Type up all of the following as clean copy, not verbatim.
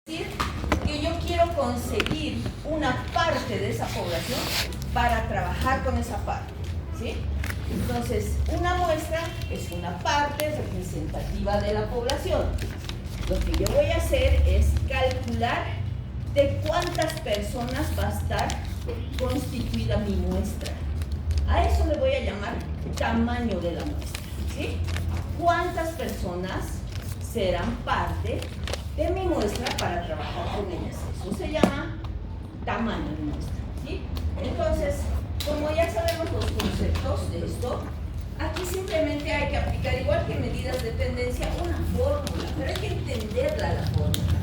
decir que yo quiero conseguir una parte de esa población para trabajar con esa parte, ¿sí? Entonces, una muestra es una parte representativa de la población. Lo que yo voy a hacer es calcular de cuántas personas va a estar constituida mi muestra. A eso le voy a llamar tamaño de la muestra, ¿sí? ¿Cuántas personas serán parte de mi muestra para trabajar con ellas? Eso se llama tamaño de muestra, ¿sí? Entonces, como ya sabemos los conceptos de esto, aquí simplemente hay que aplicar, igual que medidas de tendencia, una fórmula, pero hay que entenderla la fórmula.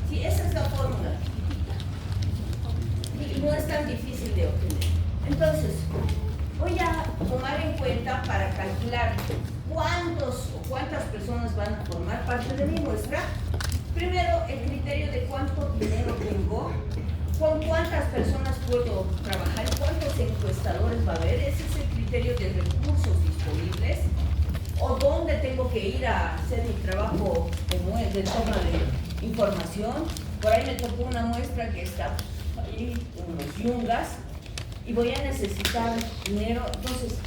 Sí, esa es la fórmula. Y no es tan difícil de obtener. Entonces, voy a tomar en cuenta para calcular cuántos o cuántas personas van a formar parte de mi muestra. Primero, el criterio de cuánto dinero tengo, con cuántas personas puedo trabajar, cuántos encuestadores va a haber. Ese es el criterio de recursos disponibles, o dónde tengo que ir a hacer mi trabajo de toma de información. Por ahí me tocó una muestra que está ahí en los yungas y voy a necesitar dinero. Entonces,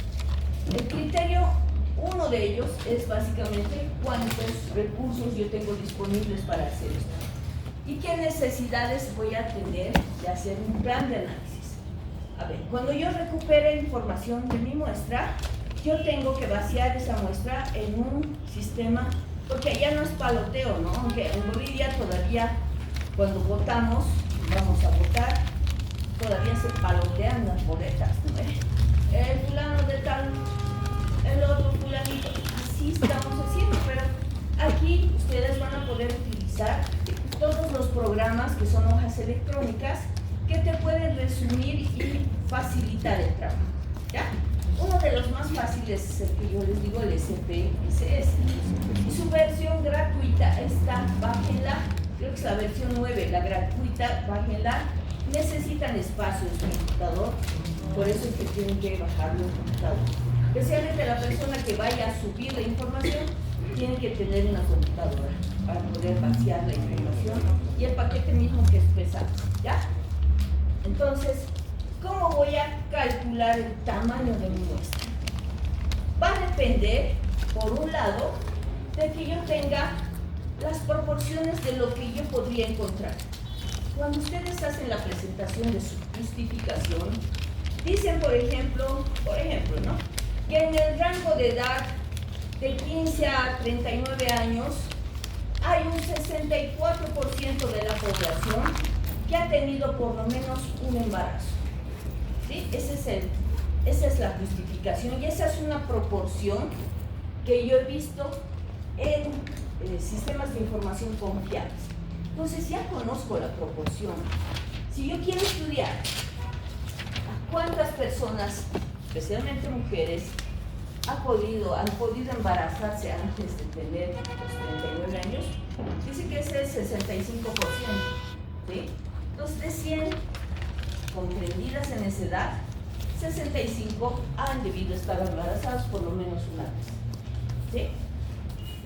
el criterio, uno de ellos es básicamente cuántos recursos yo tengo disponibles para hacer esto y qué necesidades voy a tener de hacer un plan de análisis. A ver, cuando yo recupere información de mi muestra, yo tengo que vaciar esa muestra en un sistema, porque allá no es paloteo, ¿no? Aunque en Bolivia todavía, cuando votamos, vamos a votar, todavía se palotean las boletas, ¿no? El fulano de tal, el otro fulanito, así estamos haciendo, pero aquí ustedes van a poder utilizar todos los programas que son hojas electrónicas que te pueden resumir y facilitar el trabajo, ¿ya? Uno de los más fáciles es el que yo les digo, el SPSS, y su versión gratuita está, bájenla, creo que es la versión 9, la gratuita, bájenla. Necesitan espacio en su computador, por eso es que tienen que bajarlo en computador. Especialmente la persona que vaya a subir la información tiene que tener una computadora para poder vaciar la información y el paquete mismo que es pesado, ¿ya? Entonces, ¿cómo voy a calcular el tamaño de mi muestra? Va a depender, por un lado, de que yo tenga las proporciones de lo que yo podría encontrar. Cuando ustedes hacen la presentación de su justificación, dicen, por ejemplo, ¿no?, que en el rango de edad de 15 a 39 años hay un 64% de la población que ha tenido por lo menos un embarazo, ¿sí? Esa es la justificación y esa es una proporción que yo he visto en sistemas de información confiables. Entonces ya conozco la proporción. Si yo quiero estudiar a cuántas personas, especialmente mujeres, han podido embarazarse antes de tener los 39 años, dice que es el 65%, ¿sí? Entonces, de 100 comprendidas en esa edad, 65 han debido estar embarazadas por lo menos una vez, ¿sí?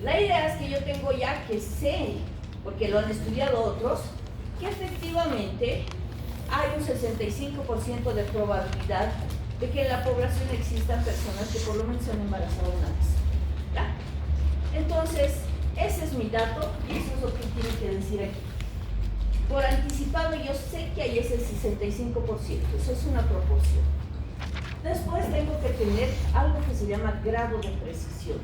La idea es que yo tengo ya que sé, porque lo han estudiado otros, que efectivamente hay un 65% de probabilidad de que en la población existan personas que por lo menos se han embarazado una vez, ¿ya? Entonces, ese es mi dato y eso es lo que tiene que decir aquí. Por anticipado, yo sé que hay ese 65%, eso es una proporción. Después tengo que tener algo que se llama grado de precisión.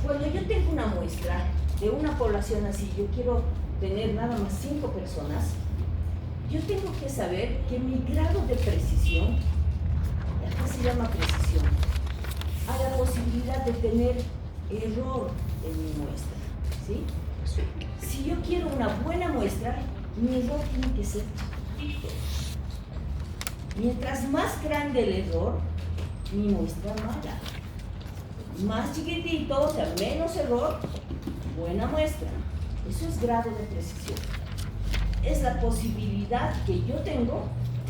Cuando yo tengo una muestra de una población así, yo quiero tener nada más 5 personas, yo tengo que saber que mi grado de precisión, acá se llama precisión, a la posibilidad de tener error en mi muestra, ¿sí? Si yo quiero una buena muestra, mi error tiene que ser chiquito. Mientras más grande el error, mi muestra mala. Más chiquitito, o sea, menos error, buena muestra. Eso es grado de precisión. Es la posibilidad que yo tengo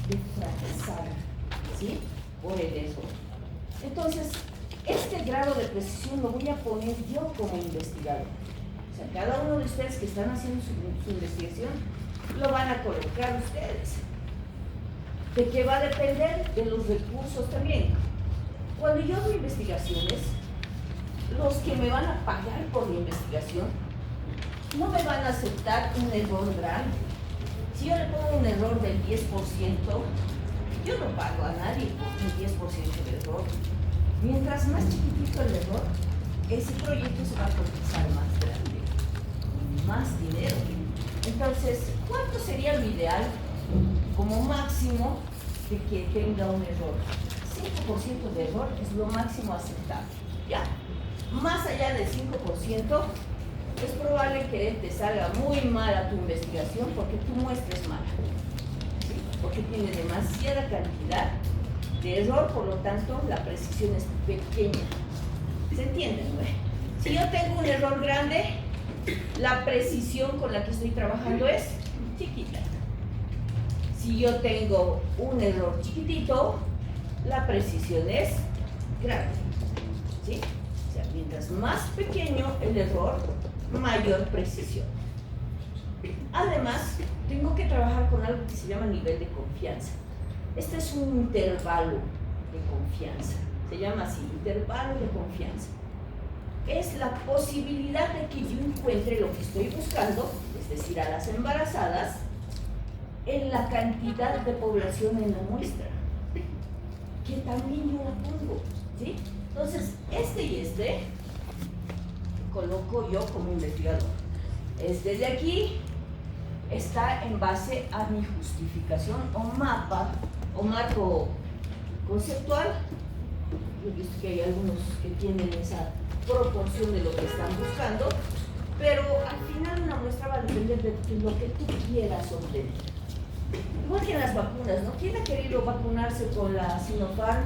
de fracasar, ¿sí?, por el error. Entonces, este grado de precisión lo voy a poner yo como investigador, O sea, cada uno de ustedes que están haciendo su investigación, lo van a colocar ustedes. ¿De qué va a depender? De los recursos también. Cuando yo hago investigaciones, los que me van a pagar por la investigación no me van a aceptar un error grande. Si yo le pongo un error del 10%, yo no pago a nadie por un 10% de error. Mientras más chiquitito el error, ese proyecto se va a cotizar más grande, con más dinero. Entonces, ¿cuánto sería lo ideal como máximo de que tenga un error? 5% de error es lo máximo aceptable. ¿Ya? Más allá del 5%, es probable que te salga muy mala tu investigación porque tu muestra es mala. ¿Sí? Porque tiene demasiada cantidad de error, por lo tanto, la precisión es pequeña. ¿Se entiende, no? Si yo tengo un error grande, la precisión con la que estoy trabajando es chiquita. Si yo tengo un error chiquitito, la precisión es grande. ¿Sí? O sea, mientras más pequeño el error, mayor precisión. Además, tengo que trabajar con algo que se llama nivel de confianza. Este es un intervalo de confianza. Se llama así, intervalo de confianza. Es la posibilidad de que yo encuentre lo que estoy buscando, es decir, a las embarazadas, en la cantidad de población en la muestra, que también yo la pongo, ¿sí? Entonces, este y este coloco yo como investigador. Este de aquí está en base a mi justificación o mapa o marco conceptual. Yo he visto que hay algunos que tienen esa proporción de lo que están buscando, pero al final una muestra va a depender de lo que tú quieras obtener. Igual que en las vacunas, ¿no? ¿Quién ha querido vacunarse con la Sinopharm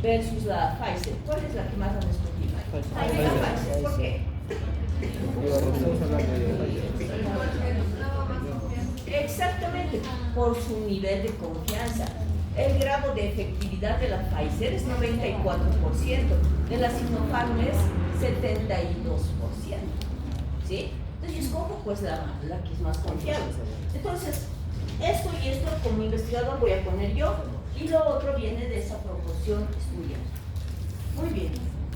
versus la Pfizer? ¿Cuál es la que más han escogido? La Pfizer. ¿Por qué? Exactamente, por su nivel de confianza. El grado de efectividad de la Pfizer es 94%, de la Sinopharm es 72%. ¿Sí? Entonces yo escojo pues la que es más confiable. Entonces, esto y esto como investigador voy a poner yo, y lo otro viene de esa proporción estudiante. Muy bien,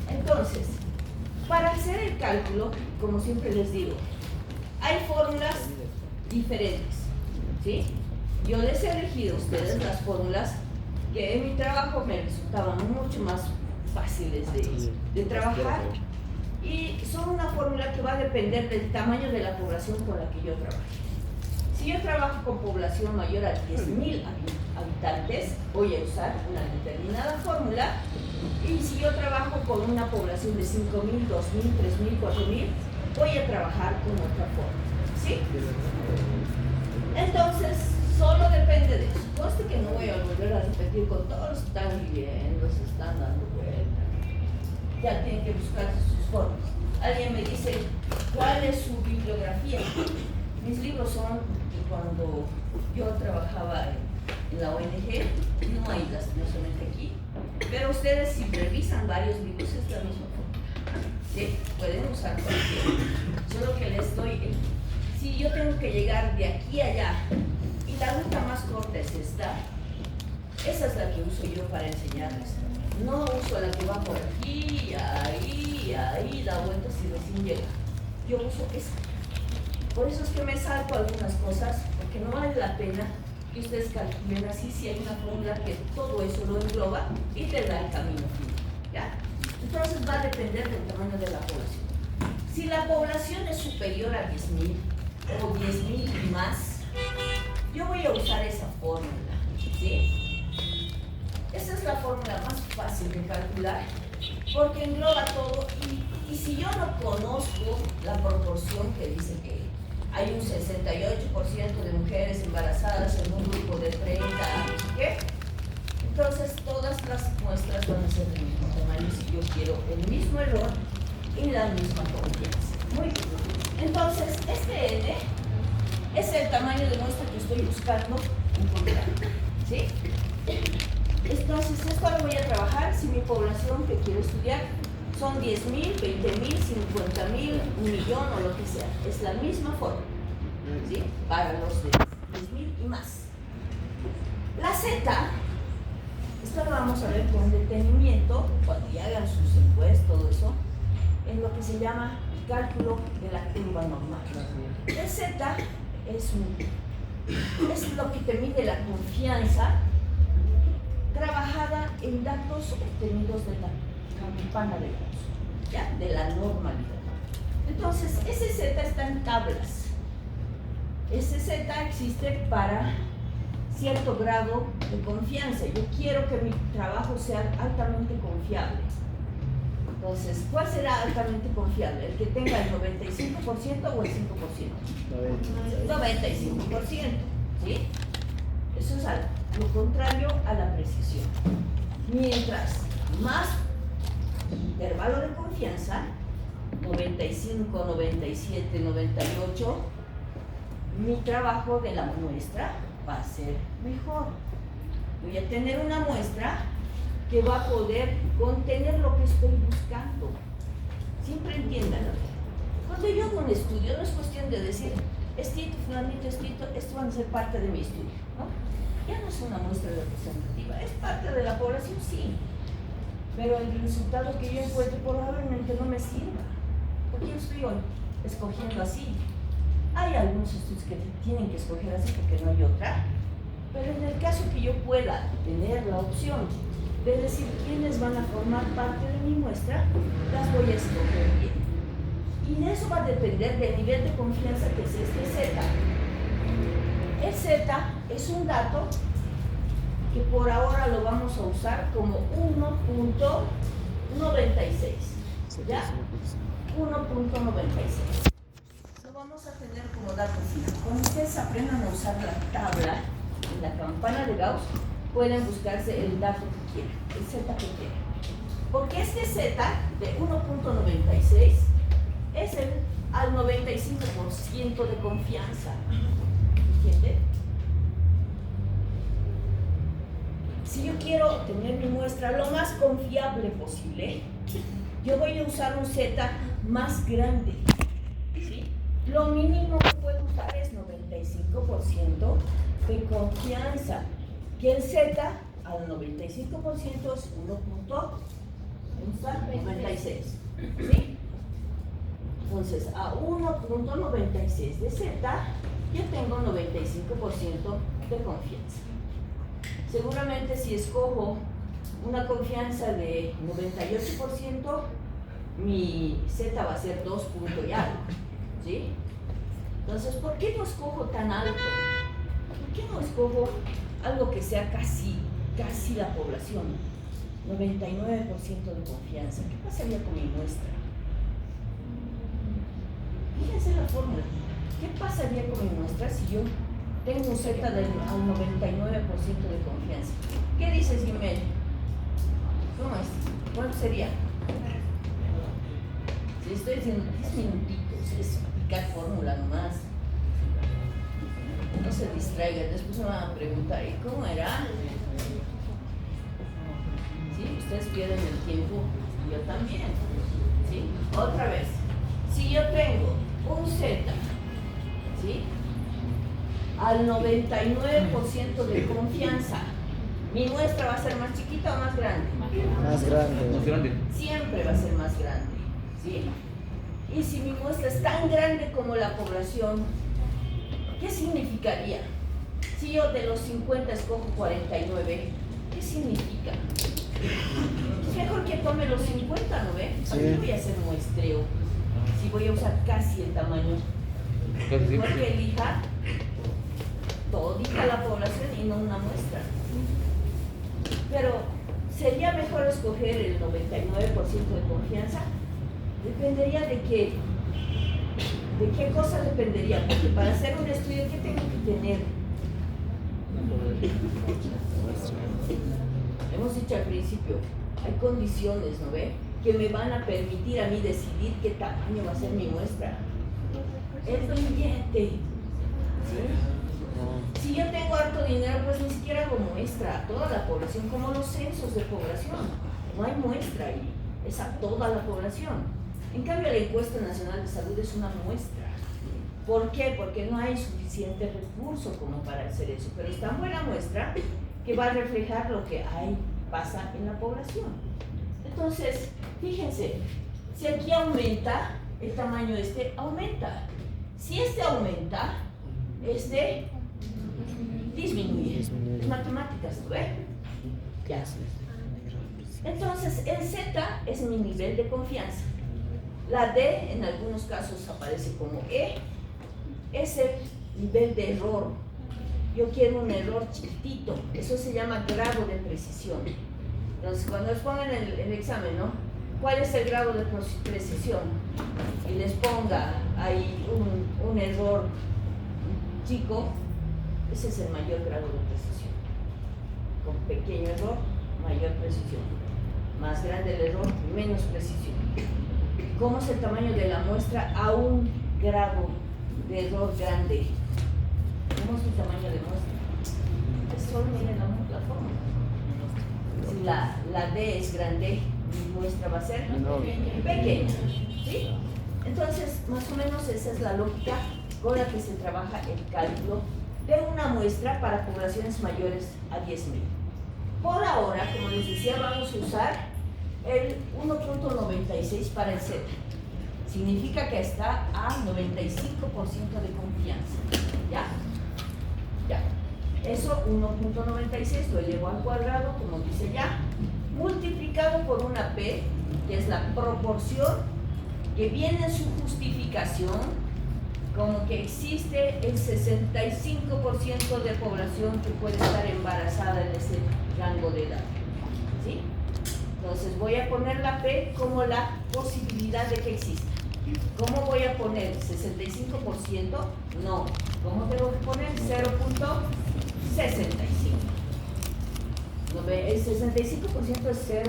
entonces, para hacer el cálculo, como siempre les digo, hay fórmulas diferentes, ¿sí? Yo les he elegido a ustedes las fórmulas que en mi trabajo me resultaban mucho más fáciles de trabajar, y son una fórmula que va a depender del tamaño de la población con la que yo trabaje. Si yo trabajo con población mayor a 10.000 habitantes, voy a usar una determinada fórmula, y si yo trabajo con una población de 5.000, 2.000, 3.000, 4.000, voy a trabajar con otra fórmula, ¿sí? Entonces, solo depende de eso. Conste que no voy a volver a repetir con todos los que están viviendo, se están dando vueltas. Ya tienen que buscar sus fórmulas. Alguien me dice, ¿cuál es su bibliografía? Mis libros son de cuando yo trabajaba en la ONG, no hay lastimosamente aquí, pero ustedes si revisan varios libros es la misma fórmula. ¿Sí? Pueden usar cualquiera. Solo que les doy, si yo tengo que llegar de aquí a allá, y la ruta más corta es esta, esa es la que uso yo para enseñarles. No uso la que va por aquí, ahí, da vueltas y recién llega. Yo uso esa. Por eso es que me salto algunas cosas, porque no vale la pena que ustedes calculen así si hay una fórmula que todo eso lo engloba y te da el camino final, ¿ya? Entonces va a depender del tamaño de la población. Si la población es superior a 10.000 o 10.000 y más, yo voy a usar esa fórmula, ¿sí? Esa es la fórmula más fácil de calcular porque engloba todo, y si yo no conozco la proporción que dice que hay un 68% de mujeres embarazadas en un grupo de 30 años, ¿qué? Entonces todas las muestras van a ser del mismo tamaño si yo quiero el mismo error y la misma confianza. Muy bien. Entonces, este N es el tamaño de muestra que estoy buscando encontrar, ¿sí? Entonces, esto lo voy a trabajar si mi población que quiero estudiar Son 10.000, 20.000, 50.000, 1.000.000 o lo que sea. Es la misma forma, ¿sí? Para los de 10.000 y más. La Z, esto lo vamos a ver con detenimiento cuando ya hagan sus impuestos, todo eso, en lo que se llama cálculo de la curva normal. El Z es lo que te mide la confianza trabajada en datos obtenidos de la campana de Gauss, ¿ya? De la normalidad. Entonces, ese Z está en tablas. Ese Z existe para cierto grado de confianza. Yo quiero que mi trabajo sea altamente confiable. Entonces, ¿cuál será altamente confiable? ¿El que tenga el 95% o el 5%? 95%, ¿sí? Eso es lo contrario a la precisión. Mientras más intervalo de confianza, 95, 97, 98, mi trabajo de la muestra va a ser mejor. Voy a tener una muestra que va a poder contener lo que estoy buscando. Siempre entiéndanlo. Cuando yo hago un estudio, no es cuestión de decir, estito, fulanito, estito, esto van a ser parte de mi estudio, ¿no? Ya no es una muestra representativa, es parte de la población, sí. Pero el resultado que yo encuentre probablemente no me sirva. ¿Por qué estoy hoy escogiendo así? Hay algunos estudios que tienen que escoger así porque no hay otra. Pero en el caso que yo pueda tener la opción de decir quiénes van a formar parte de mi muestra, las voy a escoger bien. Y de eso va a depender del nivel de confianza que es este Z. El Z es un dato que por ahora lo vamos a usar como 1.96. ¿Ya? 1.96. Lo vamos a tener como dato final. Cuando ustedes aprendan a usar la tabla en la campana de Gauss, pueden buscarse el dato que quieran, el Z que quieran. Porque este Z de 1.96 es al 95% de confianza. ¿Entienden? Si yo quiero tener mi muestra lo más confiable posible, yo voy a usar un Z más grande, ¿sí? Lo mínimo que puedo usar es 95% de confianza, que el Z al 95% es 1.96, ¿sí? Entonces, a 1.96 de Z, yo tengo 95% de confianza. Seguramente si escojo una confianza de 98%, mi Z va a ser 2 puntos y algo, ¿sí? Entonces, ¿por qué no escojo tan alto? ¿Por qué no escojo algo que sea casi la población? 99% de confianza. ¿Qué pasaría con mi muestra? Fíjense la fórmula. ¿Qué pasaría con mi muestra si yo tengo un Z al 99% de confianza? ¿Qué dices, Jiménez? ¿Cómo es? ¿Cuánto sería? Si estoy diciendo 10 minutitos, es aplicar fórmula nomás. No se distraigan, después me van a preguntar, ¿y cómo era? ¿Sí? Ustedes pierden el tiempo, yo también. ¿Sí? Otra vez. Si yo tengo un Z, ¿sí?, al 99% de confianza, ¿mi muestra va a ser más chiquita o más grande? Más grande. Más grande. Siempre va a ser más grande, ¿sí? Y si mi muestra es tan grande como la población, ¿qué significaría? Si yo de los 50 escojo 49, ¿qué significa? Es mejor que tome los 50, ¿no ve? ¿Para qué voy a hacer muestreo? Si voy a usar casi el tamaño, mejor que elija todita la población y no una muestra. Pero sería mejor escoger el 99% de confianza. Dependería de qué cosa dependería, porque para hacer un estudio, ¿qué tengo que tener? Hemos dicho al principio, hay condiciones, ¿no ve?, que me van a permitir a mí decidir qué tamaño va a ser mi muestra. El billete, ¿sí? Si yo tengo harto dinero, pues ni siquiera hago muestra a toda la población, como los censos de población. No hay muestra ahí. es a toda la población. En cambio, la encuesta nacional de salud es una muestra. ¿Por qué? Porque no hay suficiente recurso como para hacer eso, pero es tan buena muestra que va a reflejar lo que pasa en la población. Entonces, fíjense, si aquí aumenta, el tamaño aumenta. Si aumenta, disminuye. Es matemáticas, ¿tú ves? Ya. Entonces, el Z es mi nivel de confianza. La D, en algunos casos, aparece como E. Es el nivel de error. Yo quiero un error chiquitito. Eso se llama grado de precisión. Entonces, cuando les pongan el examen, ¿no? ¿Cuál es el grado de precisión? Y les ponga ahí un error chico, ese es el mayor grado de precisión. Con pequeño error, mayor precisión. Más grande el error, menos precisión. ¿Cómo es el tamaño de la muestra a un grado de error grande? ¿Cómo es el tamaño de muestra? Es solo miren la fórmula. Si la D es grande, mi muestra va a ser pequeña. ¿Sí? Entonces, más o menos esa es la lógica con la que se trabaja el cálculo de una muestra para poblaciones mayores a 10.000. Por ahora, como les decía, vamos a usar el 1.96 para el Z. Significa que está a 95% de confianza. ¿Ya? Ya. Eso 1.96 lo elevo al cuadrado, como dice ya, multiplicado por una P, que es la proporción que viene en su justificación, como que existe el 65% de población que puede estar embarazada en ese rango de edad. ¿Sí? Entonces voy a poner la P como la posibilidad de que exista. ¿Cómo voy a poner 65%? No. ¿Cómo tengo que poner 0.65? El 65% es 0,65.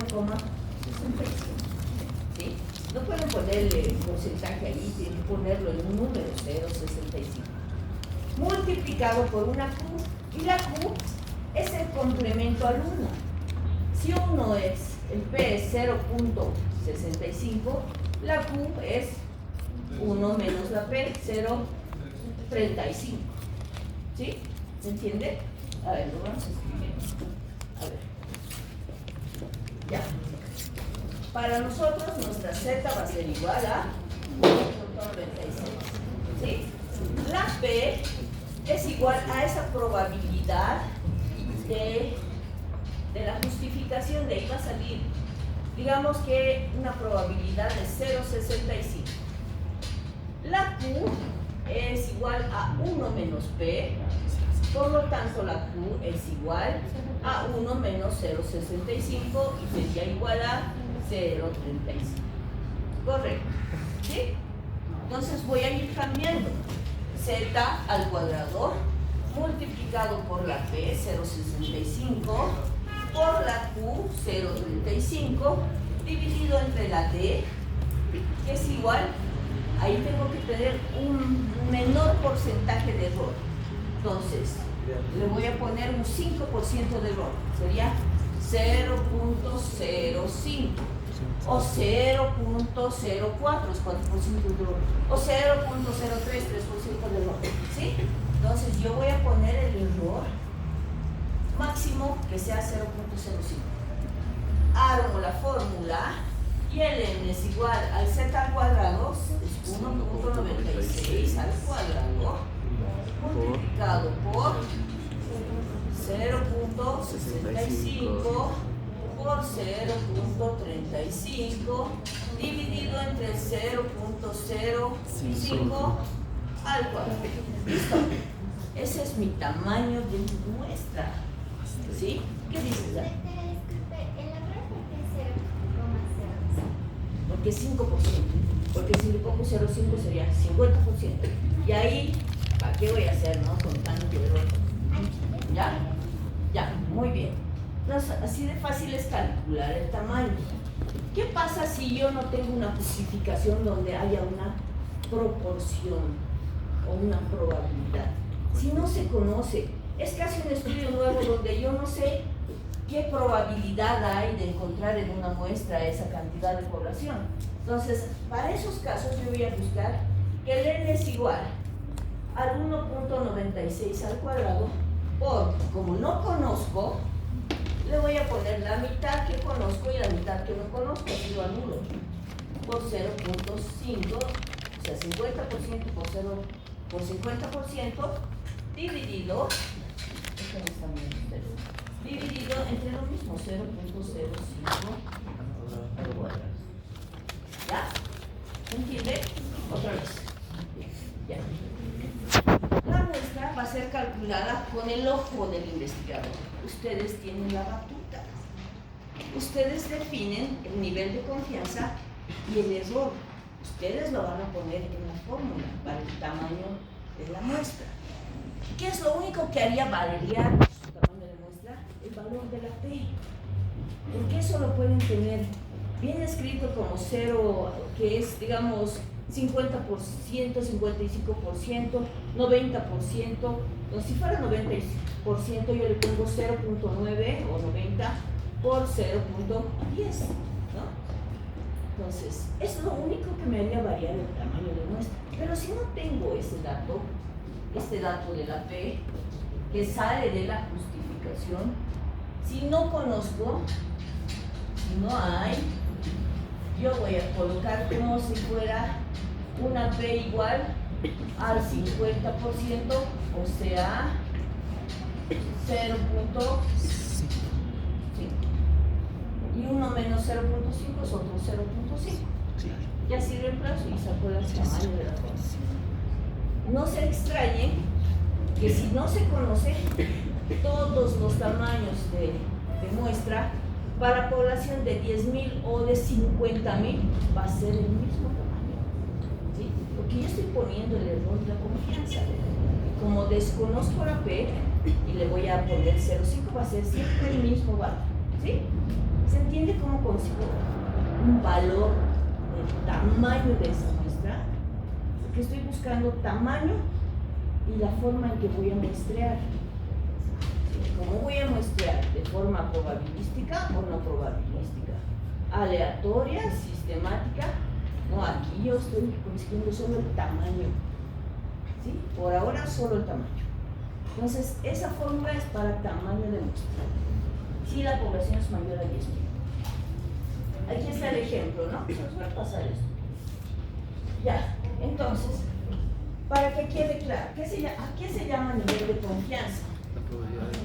¿Sí? No pueden ponerle porcentaje ahí, tienen que ponerlo en un número, 0,65. Multiplicado por una Q, y la Q es el complemento al 1. Si 1 es, el P es 0.65, la Q es 1 menos la P, 0.35. ¿Sí? ¿Se entiende? A ver, lo vamos a escribir. A ver. Ya. Para nosotros, nuestra Z va a ser igual a 96. ¿Sí? La P es igual a esa probabilidad de la justificación de ahí va a salir. Digamos que una probabilidad de 0.65. La Q es igual a 1 menos P, por lo tanto la Q es igual a 1 menos 0.65 y sería igual a 0.35. Correcto. ¿Sí? Entonces voy a ir cambiando. Z al cuadrado multiplicado por la P, 0.65, por la Q, 0.35, dividido entre la D, que es igual, ahí tengo que tener un menor porcentaje de error. Entonces, le voy a poner un 5% de error, sería 0.05 o 0.04 es 4% de error, o 0.03, 3% de error. ¿Sí? Entonces, yo voy a poner el error máximo que sea 0.05. Armo la fórmula y el n es igual al z al cuadrado, es 1.96 al cuadrado, multiplicado por 0.65 por 0.35 dividido entre 0.05 al cuadrado. ¿Listo? Ese es mi tamaño de muestra. ¿Sí? ¿Qué dices? Disculpe, ¿el error por qué es 0,05? Porque es 5%. Porque si le pongo 0,5 sería 50%. Y ahí, ¿para qué voy a hacer, no? Con tanto error. ¿Ya? Ya, muy bien. Entonces, así de fácil es calcular el tamaño. ¿Qué pasa si yo no tengo una justificación donde haya una proporción o una probabilidad? Si no se conoce, es casi un estudio nuevo donde yo no sé ¿qué probabilidad hay de encontrar en una muestra esa cantidad de población? Entonces, para esos casos yo voy a buscar que el n es igual al 1.96 al cuadrado por, como no conozco, le voy a poner la mitad que conozco y la mitad que no conozco, así lo anulo, por 0.5, o sea, 50% por 50%, dividido, esto no está bien, dividido entre lo mismo, 0.05 al cuadrado. ¿Ya? ¿Entiende? Otra vez. Ya. La muestra va a ser calculada con el ojo del investigador. Ustedes tienen la batuta. Ustedes definen el nivel de confianza y el error. Ustedes lo van a poner en la fórmula para el tamaño de la muestra. ¿Qué es lo único que haría variar su tamaño de muestra? El valor de la P. Porque eso lo pueden tener bien escrito como 0, que es, digamos, 50%, 55%, 90%. Si fuera 90%, yo le pongo 0.9 o 90 por 0.10, ¿no? Entonces, es lo único que me haría variar el tamaño de muestra. Pero si no tengo ese dato, este dato de la P, que sale de la justificación, si no conozco, si no hay, yo voy a colocar como si fuera una P igual al 50%, o sea, 0.5. Y 1 menos 0.5 es otro 0.5. Y así reemplazo y saco el tamaño de la cosa. No se extrañen que si no se conoce todos los tamaños de muestra, para población de 10.000 o de 50.000 va a ser el mismo tamaño, ¿sí? Porque yo estoy poniendo el error de la confianza. Como desconozco la P y le voy a poner 0.5, va a ser siempre el mismo valor, ¿sí? ¿Se entiende cómo consigo un valor del tamaño de esa muestra? Porque estoy buscando tamaño y la forma en que voy a muestrear. ¿Cómo voy a muestrear? ¿De forma probabilística o no probabilística? ¿Aleatoria? ¿Sistemática? No, aquí yo estoy consiguiendo solo el tamaño, ¿sí? Por ahora solo el tamaño. Entonces, esa fórmula es para tamaño de muestra. Si la población es mayor a 10.000. Aquí está el ejemplo, ¿no? Se os va a pasar esto. Ya, entonces, para que quede claro, ¿a qué se llama nivel de confianza?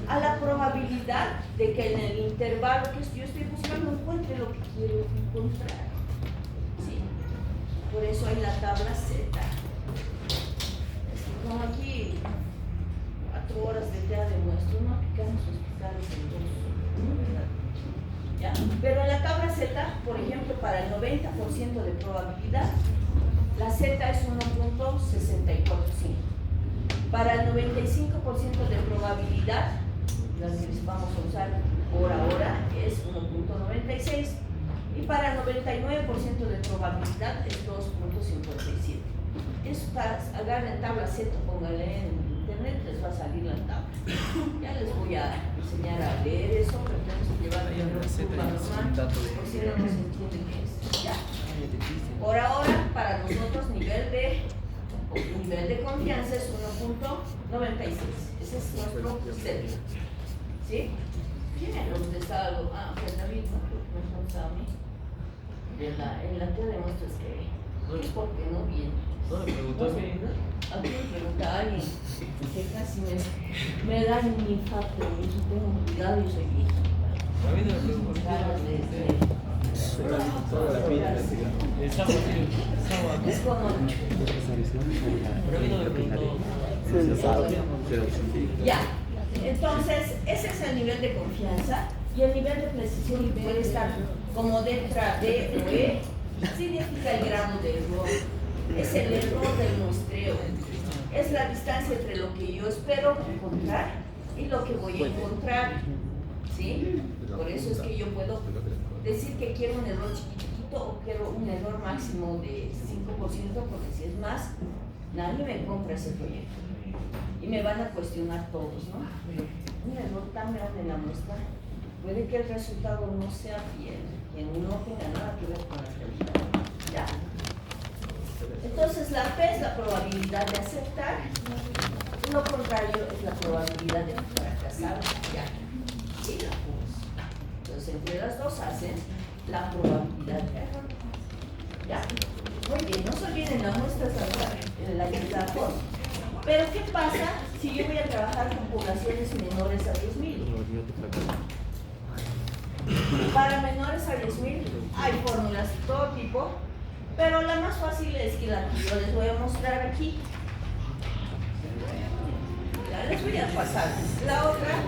A la probabilidad de que en el intervalo que yo estoy buscando encuentre lo que quiero encontrar. ¿Sí? Por eso hay la tabla Z. Como aquí 4 horas de día demuestro, no aplicamos hospitales en todos, ¿verdad? ¿Ya? Pero en la tabla Z, por ejemplo, para el 90% de probabilidad, la Z es 1.645. Para el 95% de probabilidad, las que vamos a usar por ahora es 1.96, y para el 99% de probabilidad es 2.57. Eso agarren tabla Z, pónganle en internet, les va a salir la tabla. Ya les voy a enseñar a leer eso, pero tenemos que llevar el curva normal, por si no se entiende qué es. ¿Ya? Por ahora, para nosotros, nivel de confianza es 1.96. Ese es nuestro set. ¿Sí? ¿Quién ha contestado algo? Ah, pues David, no contestado a mí. En la teoría de muestras que es porque no viene. No me preguntó a mí. A mí me pregunta alguien que casi me da un infarto. Yo tengo cuidado y soy vieja. A mí no me preguntó. Es como Pero a mí no me preguntó. ya. Entonces, ese es el nivel de confianza, y el nivel de precisión puede estar como letra D o E, significa el grado de error. Es el error del muestreo. Es la distancia entre lo que yo espero encontrar y lo que voy a encontrar. ¿Sí? Por eso es que yo puedo decir que quiero un error chiquitito o quiero un error máximo de 5%, porque si es más, nadie me compra ese proyecto. Y me van a cuestionar todos, ¿no? Un error tan grande en la muestra, puede que el resultado no sea fiel, que no tenga nada que ver con la realidad. ¿Ya? Entonces la P es la probabilidad de aceptar, lo contrario es la probabilidad de fracasar. ¿Ya? Y la pus. Entonces entre las dos hacen la probabilidad de error. ¿Ya? Muy bien, no se olviden, la muestra es la ayuda. Pero ¿qué pasa si yo voy a trabajar con poblaciones menores a 10.000? Para menores a 10.000 hay fórmulas de todo tipo, pero la más fácil es que la que yo les voy a mostrar aquí. Ya les voy a pasar. La otra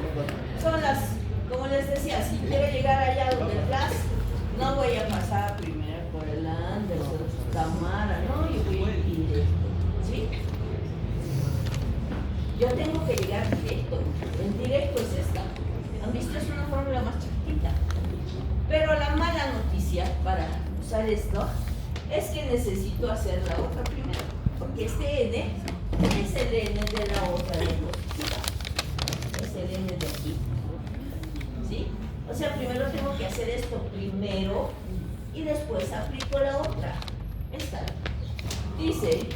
son las, como les decía, si quiero llegar allá donde el gas, no voy a pasar primero por el Anderson, Tamara, no, yo voy a ir directo, ¿sí? Yo tengo que llegar directo. El directo es esta. ¿Han visto? Es una fórmula más chiquitita. Pero la mala noticia para usar esto es que necesito hacer la otra primero. Porque este N es el N de la otra diapositiva. Es el N de aquí. ¿Sí? O sea, primero tengo que hacer esto primero y después aplico la otra. Esta. Dice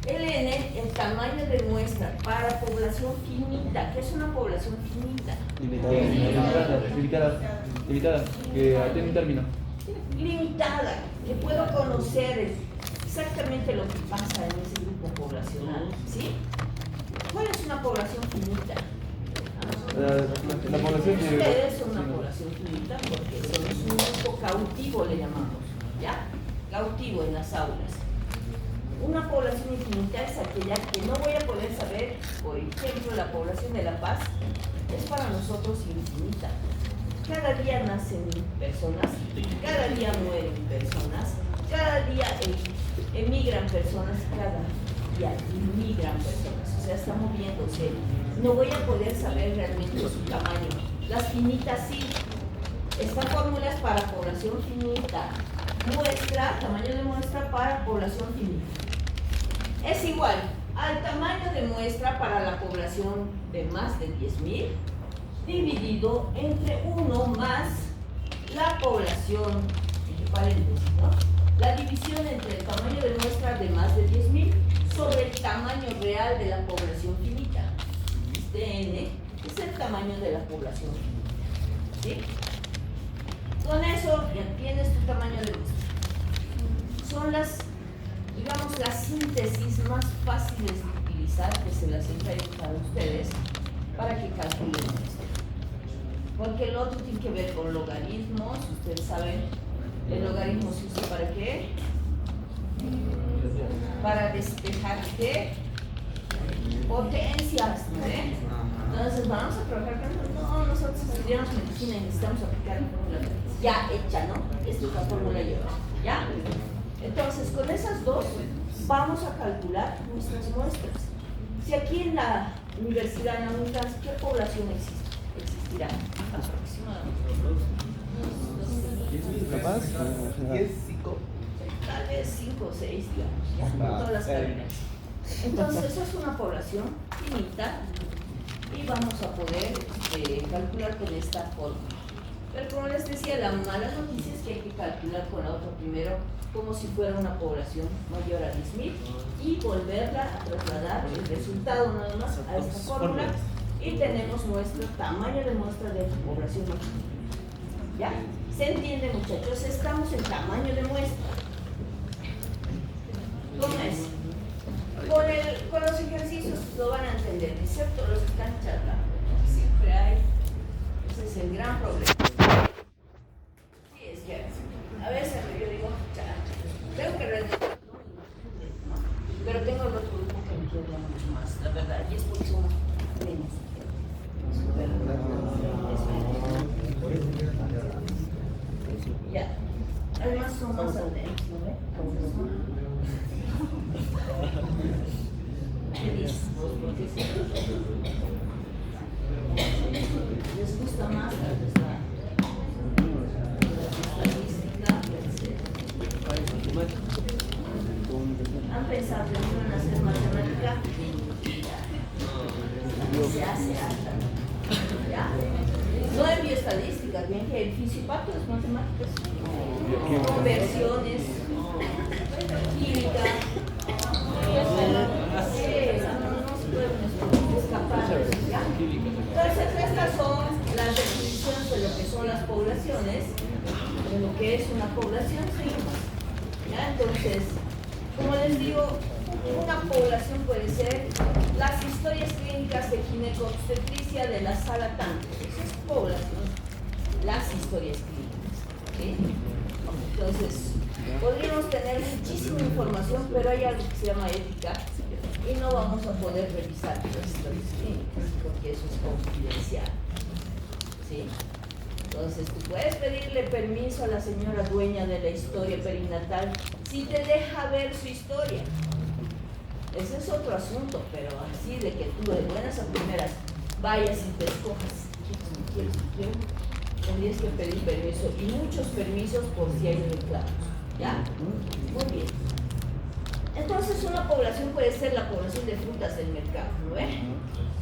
el N, el tamaño de muestra para población finita. ¿Qué es una población finita? Limitada, que tiene un término. Limitada, que puedo conocer exactamente lo que pasa en ese grupo poblacional. ¿Sí? ¿Cuál es una población finita? La población de... Ustedes son una población finita porque son un grupo cautivo, le llamamos. ¿Ya? Cautivo en las aulas. Una población infinita es aquella que no voy a poder saber. Por ejemplo, la población de La Paz es para nosotros infinita. Cada día nacen personas, cada día mueren personas, cada día emigran personas, cada día inmigran personas. O sea, está moviéndose. No voy a poder saber realmente su tamaño. Las finitas sí. Esta fórmula es para población finita. Muestra, tamaño de muestra para población finita. Es igual al tamaño de muestra para la población de más de 10.000 dividido entre 1 más la población, entre paréntesis, ¿no? La división entre el tamaño de muestra de más de 10.000 sobre el tamaño real de la población finita. Este N es el tamaño de la población finita. ¿Sí? Con eso ya tienes tu tamaño de muestra. Son las, digamos, las síntesis más fáciles de utilizar, que se las he traído para ustedes, para que calculen esto. Porque el otro tiene que ver con logaritmos. Ustedes saben, el logaritmo se usa ¿para qué? Para despejar ¿qué? Potencias, ¿no? Entonces vamos a trabajar con... No, nosotros estudiamos medicina y necesitamos aplicar la fórmula ya hecha, ¿no? Esta es la fórmula ¿ya? Entonces, con esas dos vamos a calcular nuestras muestras. Si aquí en la universidad, en la UNCAS, ¿qué población existirá? Aproximadamente. ¿Capaz? Tal vez 5 o 6, digamos, ¿ya? Todas las carreras. Entonces, eso es una población finita y vamos a poder calcular con esta fórmula. Pero como les decía, la mala noticia es que hay que calcular con la otra primero como si fuera una población mayor a 10.000 y volverla a trasladar el resultado nada más a esta fórmula y tenemos nuestro tamaño de muestra de población mayor. ¿Ya? ¿Se entiende, muchachos? Estamos en tamaño de muestra. ¿Cómo es? Con los ejercicios lo van a entender, excepto los que están charlando. Siempre hay. Ese es el gran problema. Sí, es que a veces yo digo, tengo que rendir, ¿no? Pero tengo el otro grupo que me quiere mucho más, la verdad, y es por eso menos. Ya. Además son más atentos, ¿no ve? Les gusta más la estadística, han pensado que van a hacer matemática, se hace alta, ¿ya? No en bioestadística, bien que el fisipato es matemáticas, conversiones, química, no se pueden escapar. ¿Ya? Entonces estas son las definiciones de lo que son las poblaciones, de lo que es una población, seguimos. ¿Ya? Entonces, como les digo, una población puede ser las historias clínicas de ginecobstetricia de la sala tanto. Esa es población, las historias clínicas. ¿Sí? Entonces, podríamos tener muchísima información, pero hay algo que se llama ética y no vamos a poder revisar las historias clínicas porque eso es confidencial. ¿Sí? Entonces, tú puedes pedirle permiso a la señora dueña de la historia perinatal si te deja ver su historia. Ese es otro asunto, pero así de que tú de buenas a primeras vayas y te escojas, ¿quieres? Tendrías que pedir permiso y muchos permisos por si hay reclamos. ¿Ya? Muy bien. Entonces una población puede ser la población de frutas del mercado, ¿no ve?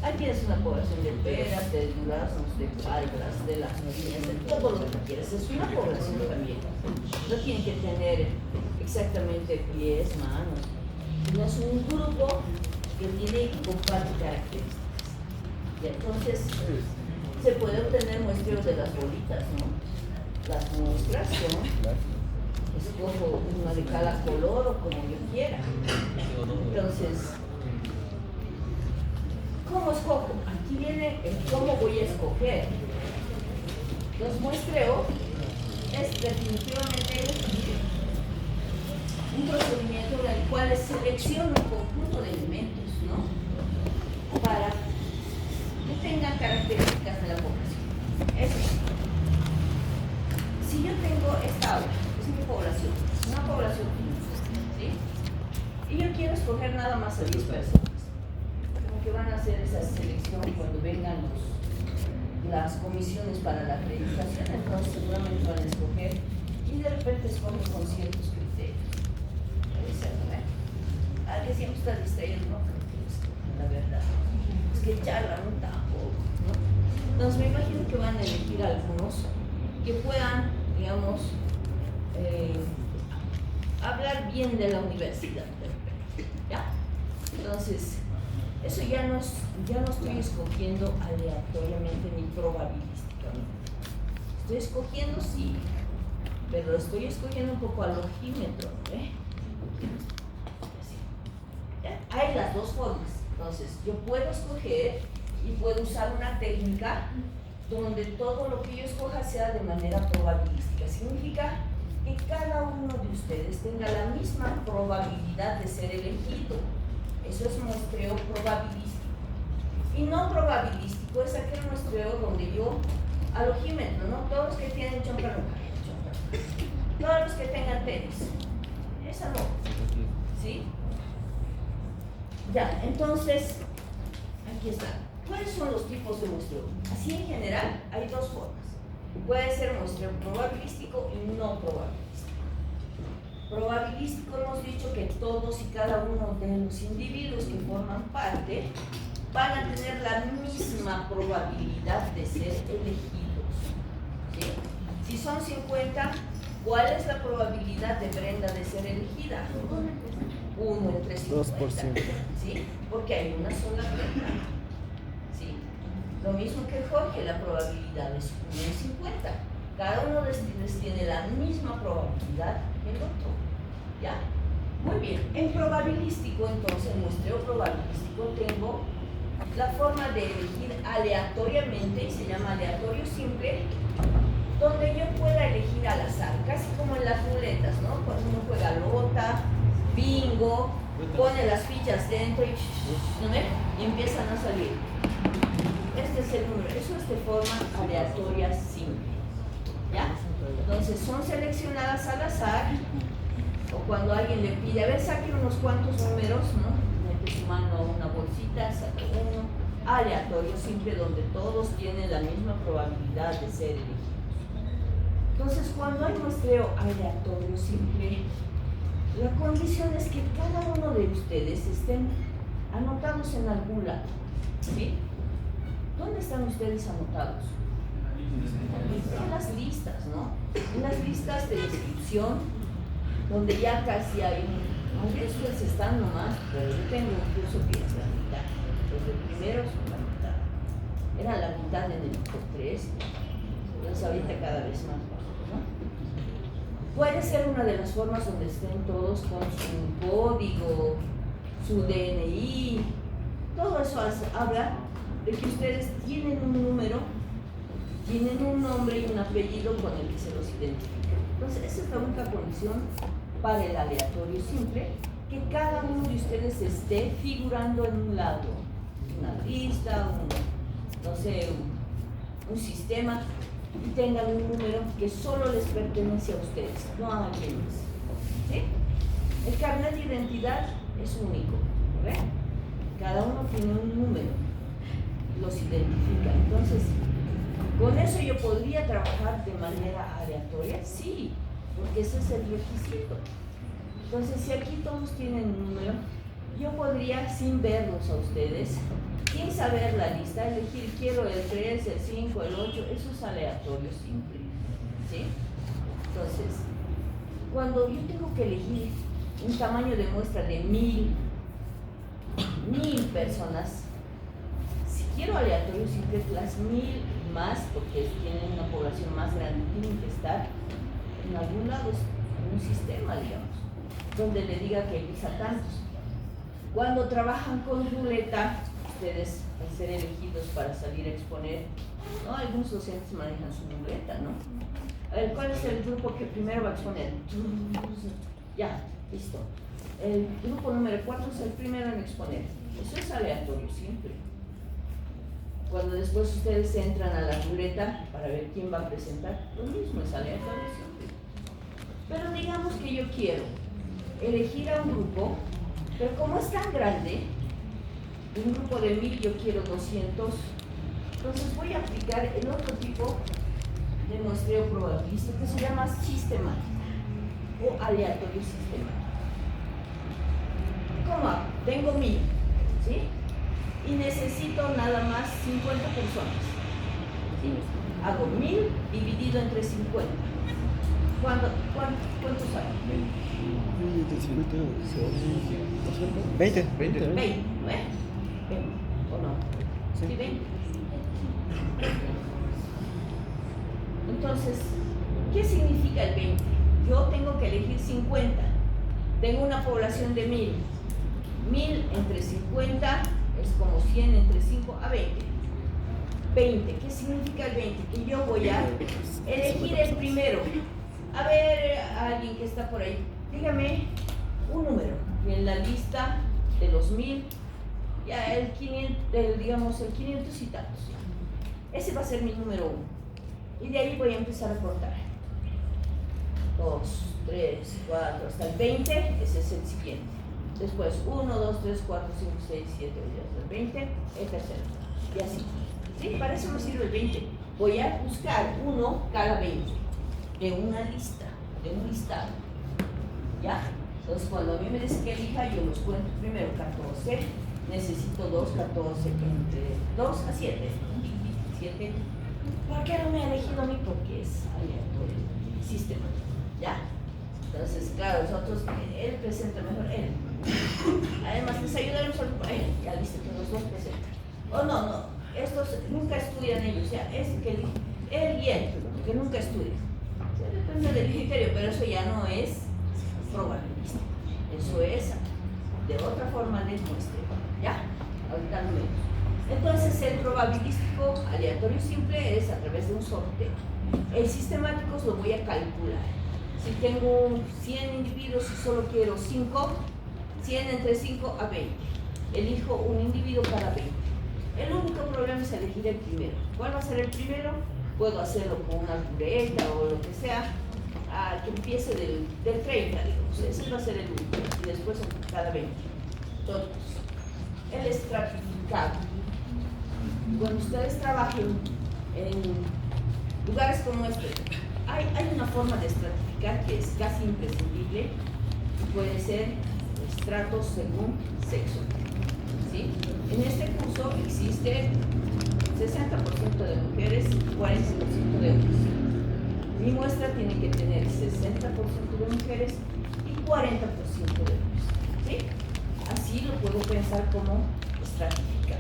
Aquí tienes una población de peras, de duraznos, de palbras, de las niñas, de todo lo que tú quieras. Es una población también. No tiene que tener exactamente pies, manos. No es un grupo que tiene que compartir características. Y entonces se puede obtener muestreos de las bolitas, ¿no? Las muestras son, escojo una de cada color o como yo quiera. Entonces, ¿cómo escojo? Aquí viene el cómo voy a escoger. Los muestreos es definitivamente un procedimiento en el cual selecciono un conjunto de elementos, ¿no? Para que tengan características de la población. Eso es. Si yo tengo esta aula, es mi población, una población, ¿sí? Y yo quiero escoger nada más a 10 personas, como que van a hacer esa selección cuando vengan las comisiones para la acreditación, entonces seguramente van a escoger y de repente escogen con ciertos criterios. Alguien siempre está distraído, no creo que escogen, la verdad. Es que charlan un tampoco, ¿no? Entonces me imagino que van a elegir algunos que puedan, digamos, hablar bien de la universidad, de repente, ¿ya? Entonces, eso ya no estoy escogiendo aleatoriamente ni probabilísticamente. Estoy escogiendo, sí, pero estoy escogiendo un poco al ojímetro, ¿eh? Hay las dos formas. Entonces, yo puedo escoger y puedo usar una técnica donde todo lo que yo escoja sea de manera probabilística. Significa que cada uno de ustedes tenga la misma probabilidad de ser elegido. Eso es muestreo probabilístico. Y no probabilístico es aquel muestreo donde yo, al ojímetro, ¿no? Todos los que tienen chompa, todos los que tengan tenis. Esa no. ¿Sí? Ya, entonces, aquí está. ¿Cuáles son los tipos de muestreo? Así en general hay dos formas. Puede ser muestreo probabilístico y no probabilístico. Probabilístico hemos dicho que todos y cada uno de los individuos que forman parte van a tener la misma probabilidad de ser elegidos. ¿Sí? Si son 50, ¿cuál es la probabilidad de Brenda de ser elegida? 1 entre 50. 2%. ¿Sí? Porque hay una sola Brenda. ¿Sí? Lo mismo que Jorge, la probabilidad es 1 en 50. Cada uno de ustedes tiene la misma probabilidad que el otro. ¿Ya? Muy bien. En probabilístico, entonces, en muestreo probabilístico, tengo la forma de elegir aleatoriamente, y se llama aleatorio simple, donde yo pueda elegir al azar, casi como en las ruletas, ¿no? Cuando uno juega lota, bingo, pone las fichas dentro y, ¿no ve? Y empiezan a salir. Este es el número. Eso es de forma aleatoria simple. ¿Ya? Entonces son seleccionadas al azar, o cuando alguien le pide, a ver, saque unos cuantos números, ¿no? Mete su mano a una bolsita, saca uno. Aleatorio simple, donde todos tienen la misma probabilidad de ser elegidos. Entonces, cuando hay muestreo aleatorio simple, la condición es que cada uno de ustedes estén anotados en algún lado. ¿Sí? ¿Dónde están ustedes anotados? En las listas, ¿no? En las listas de inscripción, donde ya casi hay aunque ustedes están nomás, pero yo tengo un curso que es la mitad. Los de primero son la mitad. Era la mitad en el top 3, entonces ahorita cada vez más bajo, ¿no? Puede ser una de las formas donde estén todos con su código, su DNI, todo eso habla de que ustedes tienen un número, tienen un nombre y un apellido con el que se los identifica. Entonces, esa es la única condición para el aleatorio simple, que cada uno de ustedes esté figurando en un lado, una lista, no sé, un sistema, y tengan un número que solo les pertenece a ustedes, no a alguien más. ¿Sí? El carnet de identidad es único, ¿verdad? Cada uno tiene un número, los identifica. Entonces, ¿con eso yo podría trabajar de manera aleatoria? Sí, porque ese es el requisito. Entonces, si aquí todos tienen un número, yo podría, sin verlos a ustedes, sin saber la lista, elegir, quiero el 3, el 5, el 8, eso es aleatorio simple. ¿Sí? Entonces, cuando yo tengo que elegir un tamaño de muestra de 1000 personas, si quiero aleatorio simple, las 1000 más, porque tienen una población más grande, tienen que estar en algún lado, en un sistema, digamos, donde le diga que elija tantos. Cuando trabajan con ruleta, ustedes al ser elegidos para salir a exponer, ¿no? Algunos docentes manejan su ruleta, ¿no? A ver, ¿cuál es el grupo que primero va a exponer? Ya, listo. El grupo número 4 es el primero en exponer. Eso es aleatorio simple. Cuando después ustedes entran a la ruleta para ver quién va a presentar, lo mismo es aleatorio simple. Pero digamos que yo quiero elegir a un grupo, pero como es tan grande, un grupo de 1000 yo quiero 200, entonces voy a aplicar el otro tipo de muestreo probabilístico que se llama sistemático o aleatorio sistemático. ¿Cómo hago? Tengo 1000, ¿sí? Y necesito nada más 50 personas. ¿Sí? Hago 1000 dividido entre 50. ¿Cuántos hago? 20. 20, ¿no? ¿O no? Sí. ¿Sí, 20? Entonces, ¿qué significa el 20? Yo tengo que elegir 50. Tengo una población de 1000. 1000 entre 50 es como 100 entre 5 a 20. 20, ¿qué significa el 20? Que yo voy a elegir el primero. A ver, alguien que está por ahí, dígame un número en la lista de los 1000, ya el 500, digamos el 500 y tantos. Ese va a ser mi número 1. Y de ahí voy a empezar a cortar. 2, 3, 4, hasta el 20, ese es el siguiente. Después 1, 2, 3, 4, 5, 6, 7, 8, hasta el 20, el tercero. Y así. ¿Sí? Para eso me sirve el 20. Voy a buscar uno cada 20 de una lista, de un listado. ¿Ya? Entonces cuando a mí me dice que elija, yo los cuento primero 14. Necesito 2, 14, entre 2 a 7. 7. ¿Por qué no me ha elegido a mí? Porque es aleatorio, sistemático. ¿Ya? Entonces, claro, nosotros, él presenta mejor, él. Además, les ayudaremos a él. Ya listo, que los dos presentan. O no, estos nunca estudian ellos, ya, es que él y él, que nunca estudian. O sea, depende del criterio, pero eso ya no es probabilístico. Eso es de otra forma de muestreo. ¿Ya? Ahorita no vemos. Entonces, el probabilístico aleatorio simple es a través de un sorteo. El sistemático lo voy a calcular. Si tengo 100 individuos y solo quiero 5, 100 entre 5 a 20. Elijo un individuo cada 20. El único problema es elegir el primero. ¿Cuál va a ser el primero? Puedo hacerlo con una ruleta o lo que sea, que empiece del 30, digamos. Ese va a ser el único. Y después cada 20. Todos. El estratificado. Cuando ustedes trabajen en lugares como este, hay una forma de estratificar que es casi imprescindible y puede ser estratos según sexo. ¿Sí? En este curso existe 60% de mujeres y 40% Mi muestra tiene que tener 60% de mujeres y 40% de hombres. ¿Sí? Así lo puedo pensar como estratificar.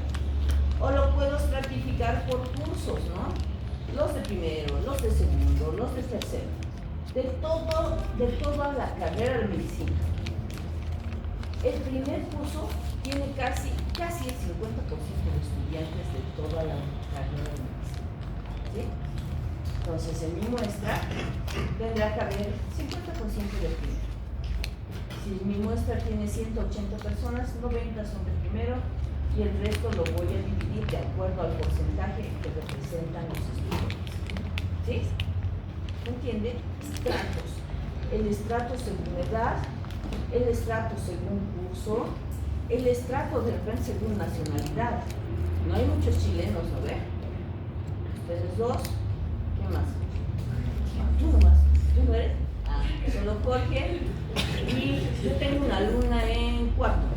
O lo puedo estratificar por cursos, ¿no? Los de primero, los de segundo, los de tercero. De toda la carrera de medicina. El primer curso tiene casi el 50% de estudiantes de toda la carrera de medicina. ¿Sí? Entonces, en mi muestra tendrá que haber 50% de primero. Si mi muestra tiene 180 personas, 90 son de primero y el resto lo voy a dividir de acuerdo al porcentaje que representan los estudiantes. ¿Sí? ¿Entiende? Estratos. El estrato según edad, el estrato según curso, el estrato de repente según nacionalidad. No hay muchos chilenos, ¿no ve? Ustedes dos. ¿Qué más? Tú nomás. ¿Tú no eres? Ah, solo Jorge. Y yo tengo una alumna en cuarto.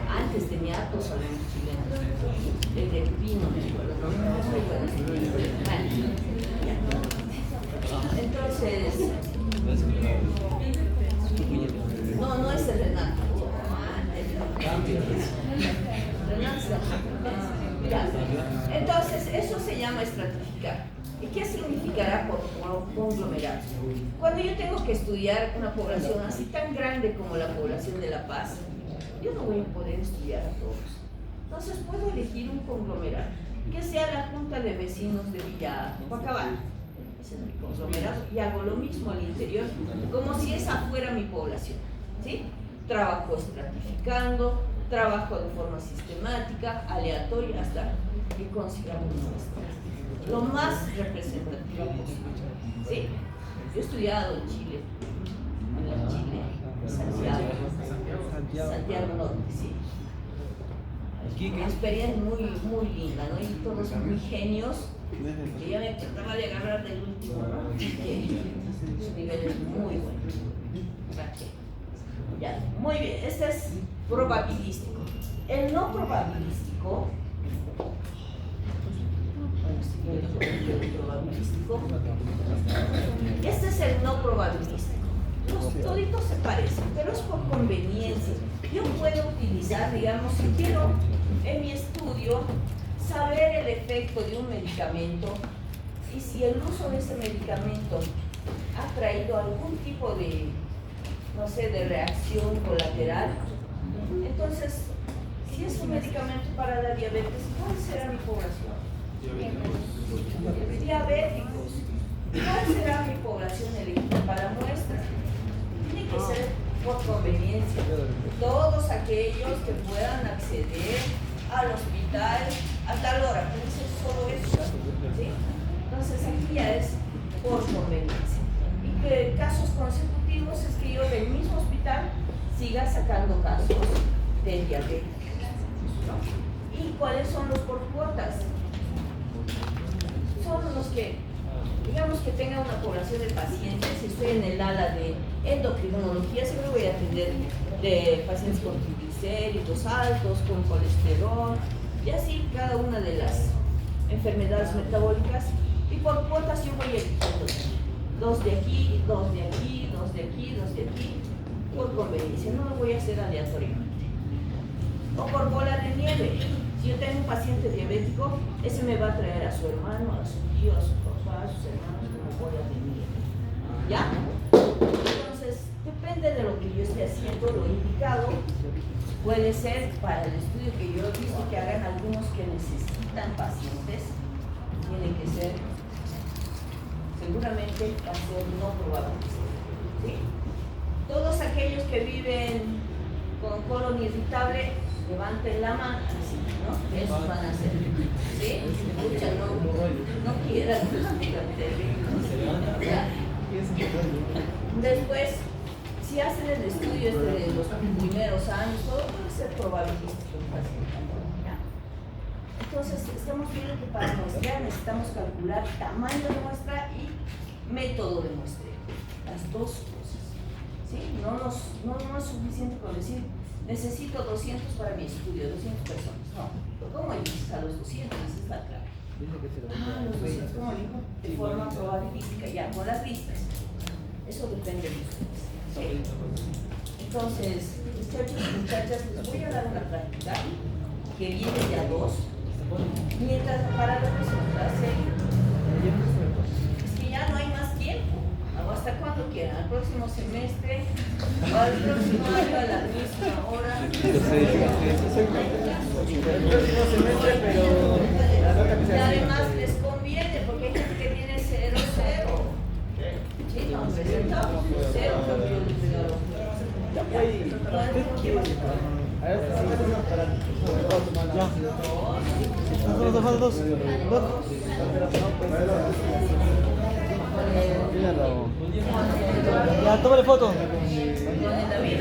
Antes tenía hartos alumnos chilenos. De Pino, me acuerdo. Muy buenos. Bueno, ya. Entonces, no es el Renato. Entonces, eso se llama estratificar. ¿Y qué significará por conglomerado? Cuando yo tengo que estudiar una población así tan grande como la población de La Paz, yo no voy a poder estudiar a todos. Entonces puedo elegir un conglomerado, que sea la Junta de Vecinos de Villa Copacabana. Ese es mi conglomerado y hago lo mismo al interior, como si esa fuera mi población. ¿Sí? Trabajo estratificando, trabajo de forma sistemática, aleatoria, hasta que consigamos nuestra. Lo más representativo posible. ¿Sí? Yo he estudiado en Chile, Santiago Norte, sí. Una experiencia muy linda, ¿no? Y todos muy genios, que ya me trataba de agarrar del último, ¿no? Que su nivel es muy bueno. Ya, muy bien, este es probabilístico. El no probabilístico, este es el no probabilístico. Los toditos se parecen, pero es por conveniencia. Yo puedo utilizar, digamos, si quiero en mi estudio saber el efecto de un medicamento y si el uso de ese medicamento ha traído algún tipo de, no sé, de reacción colateral. Entonces, si es un medicamento para la diabetes, ¿cuál será mi población? Diabéticos. ¿Cuál será mi población elegida para muestras? Tiene que ser por conveniencia. Todos aquellos que puedan acceder al hospital a tal hora, puede ser solo eso. ¿Sí? Entonces aquí ya es por conveniencia. Y que casos consecutivos es que yo del mismo hospital siga sacando casos de diabetes. ¿No? ¿Y cuáles son los por cuotas? Son los que, digamos que tenga una población de pacientes, si estoy en el ala de endocrinología, siempre voy a atender de pacientes con triglicéridos altos, con colesterol, y así cada una de las enfermedades metabólicas, y por cuotas yo voy eligiendo dos de aquí, dos de aquí, dos de aquí, dos de aquí, por conveniencia, no lo voy a hacer aleatoriamente. O por bola de nieve. Si yo tengo un paciente diabético, ese me va a traer a su hermano, a su tío, a su papá, a sus hermanos como bola de nieve. ¿Ya? Entonces, depende de lo que yo esté haciendo, lo indicado puede ser para el estudio que yo he visto que hagan algunos que necesitan pacientes, tiene que ser, seguramente va a ser no probable. ¿Sí? Todos aquellos que viven con colon irritable, levanten la mano, así, ¿no? Esos van a ser. ¿Sí? Escucha, no quieran. Después, si hacen el estudio de los primeros años, todo puede ser probabilístico. Entonces, estamos viendo que para muestrear necesitamos calcular tamaño de muestra y método de muestreo. Las dos cosas. ¿Sí? No es suficiente con decir necesito 200 para mi estudio, 200 personas. No, ¿cómo llegas a los 200? Esa es la clave. Los docentes, ¿cómo dijo? De forma probabilística, ya, con las listas. Eso depende de ustedes. ¿Sí? Entonces, muchachos y muchachas, les voy a dar una práctica que viene de a dos. Mientras para la próxima clase, es que ya no hay más tiempo. O hasta cuando quieran, al próximo semestre, o al próximo año a la misma hora. El próximo semestre, pero la nota que Y se hace. además les conviene porque hay gente que tiene 0, 0. Sí, no, presentamos 0, creo que yo les regalo. Dos. Ya, tómale foto. Con el David.